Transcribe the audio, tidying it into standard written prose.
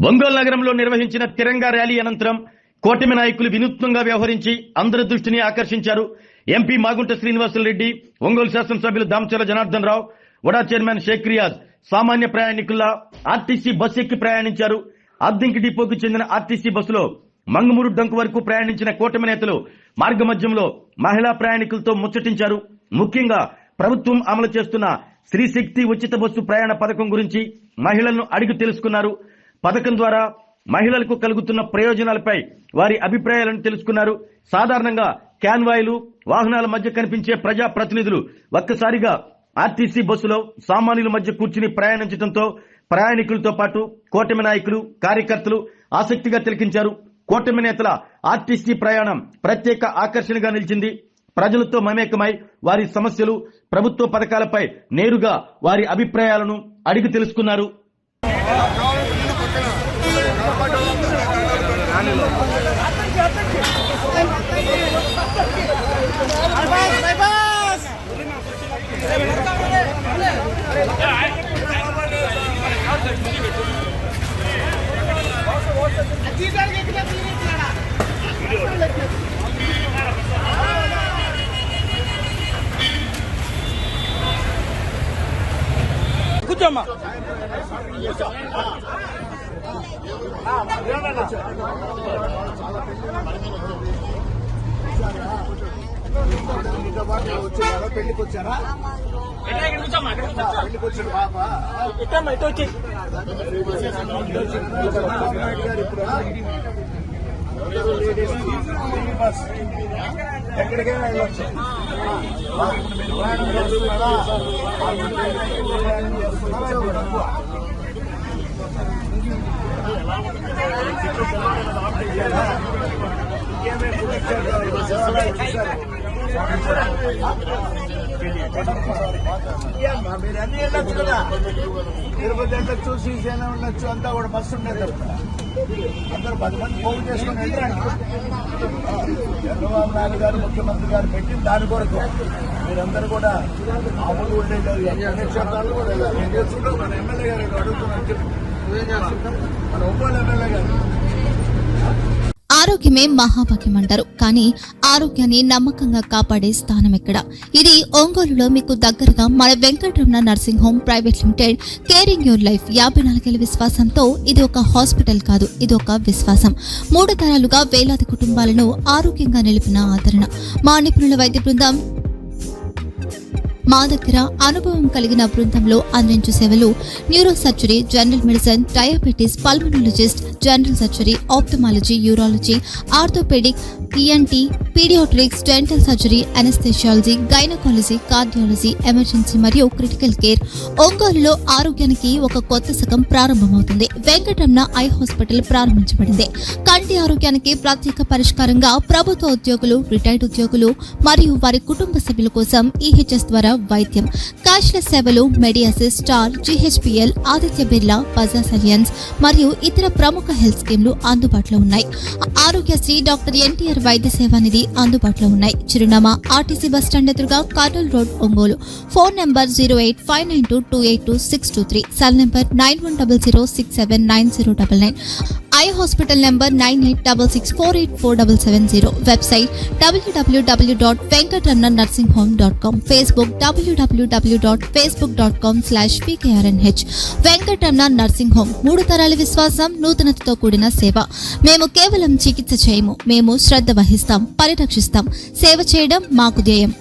ఒంగోలు నగరంలో నిర్వహించిన తిరంగా ర్యాలీ అనంతరం కూటమి నాయకులు వినూత్నంగా వ్యవహరించి అందరి దృష్టిని ఆకర్షించారు. ఎంపీ మాగుంట శ్రీనివాసులరెడ్డి, ఒంగోలు శాసనసభ్యులు దామచర్ల జనార్దన్ రావు, వడా చైర్మన్ షేక్ రియాజ్ సామాన్య ప్రయాణికుల్లా ఆర్టీసీ బస్సు ఎక్కి ప్రయాణించారు. అద్దింకి డిపోకు చెందిన ఆర్టీసీ బస్సులో మంగమూరు డంకు వరకు ప్రయాణించిన కూటమి నేతలు మార్గమధ్యంలో మహిళా ప్రయాణికులతో ముచ్చటించారు. ముఖ్యంగా ప్రభుత్వం అమలు చేస్తున్న శ్రీశక్తి ఉచిత బస్సు ప్రయాణ పథకం గురించి మహిళలను అడిగి తెలుసుకున్నారు. పథకం ద్వారా మహిళలకు కలుగుతున్న ప్రయోజనాలపై వారి అభిప్రాయాలను తెలుసుకున్నారు. సాధారణంగా క్యాన్వాయ్లు, వాహనాల మధ్య కనిపించే ప్రజా ప్రతినిధులు ఒక్కసారిగా ఆర్టీసీ బస్సులో సామాన్యుల మధ్య కూర్చుని ప్రయాణించడంతో ప్రయాణికులతో పాటు కూటమి నాయకులు, కార్యకర్తలు ఆసక్తిగా తిలకించారు. కూటమి నేతల ఆర్టీసీ ప్రయాణం ప్రత్యేక ఆకర్షణగా నిలిచింది. ప్రజలతో మమేకమై వారి సమస్యలు, ప్రభుత్వ పథకాలపై నేరుగా వారి అభిప్రాయాలను అడిగి తెలుసుకున్నారు. కూర్చోమ్మా. పెళ్లికి వచ్చారా? పెళ్లికి వచ్చిన పాప ఎక్కడికైనా వెళ్ళొచ్చు. మీరు అన్ని వెళ్ళొచ్చు కదా. తిరుపతి వెళ్ళొచ్చు, శ్రీశైలం వెళ్ళొచ్చు, అంతా కూడా బస్సు ఉండేది. అందరూ 10 మంది పోగు చేసుకుని వెళ్తారు. చంద్రబాబు నాయుడు గారు, ముఖ్యమంత్రి గారు పెట్టిన దాని కొరకు మీరందరూ కూడా మామూలు ఉండేది. క్షేత్రాలు కూడా నేను చేసుకుంటూ మన ఎమ్మెల్యే గారు అడుగుతున్నారు. మన ఒంగోలు ఎమ్మెల్యే గారు ఆరోగ్యమే మహాభాగ్యం అంటారు. కానీ ఆరోగ్యాన్ని నమ్మకంగా కాపాడే స్థానం ఎక్కడ? ఇది ఒంగోలులో మీకు దగ్గరగా మన Venkataramana nursing home private limited. Caring your life 54 ఏళ్ల విశ్వాసంతో ఇది ఒక హాస్పిటల్ కాదు, ఇది ఒక విశ్వాసం. 3 తరాలుగా వేలాది కుటుంబాలను ఆరోగ్యంగా నిలిపిన ఆదరణ. మా నిపుణుల వైద్య బృందం మా దగ్గర అనుభవం కలిగిన బృందంలో అందించే సేవలు neuro surgery, general medicine, diabetes, pulmonologist, general surgery, ophthalmology, urology, orthopaedic, ENT, paediatrics, dental surgery, anaesthesiology, gynaecology, cardiology, emergency మరియు క్రిటికల్ కేర్. ఒంగోలులో ఆరోగ్యానికి ఒక కొత్త శకం ప్రారంభమవుతుంది. వెంకటరమణ ఐ హాస్పిటల్ ప్రారంభించబడింది. కంటి ఆరోగ్యానికి ప్రత్యేక పరిష్కారంగా ప్రభుత్వ ఉద్యోగులు, రిటైర్డ్ ఉద్యోగులు మరియు వారి కుటుంబ సభ్యుల కోసం ఈహెచ్ఎస్ ద్వారా వైద్యం, క్యాష్లెస్ సేవలు, మెడియాసిస్, స్టార్, జీహెచ్పీఎల్, ఆదిత్య బిర్లా, బజాజ్ అలియన్స్ మరియు ఇతర ప్రముఖ హెల్త్ స్కీమ్లు అందుబాటులో ఉన్నాయి. ఆరోగ్యశ్రీ, డాక్టర్ ఎన్టీఆర్ వైద్య సేవా నిధి అందుబాటులో ఉన్నాయి. చిరునామా ఆర్టీసీ బస్టాండ్ ఎదురుగా, Kurnool road, Ongole. Phone number 08592282623, cell number 9100679099, eye hospital number 9866484770, website www.venkatramanarsinghome.com, Facebook www.facebook.com/pkrnh. Venkataramana nursing home 3 తరాల విశ్వాసం, నూతనతతో కూడిన సేవ. మేము కేవలం చికిత్స చేయము, మేము శ్రద్ధ వహిస్తాం, పరిరక్షిస్తాం. సేవ చేయడం మాకు ధ్యేయం.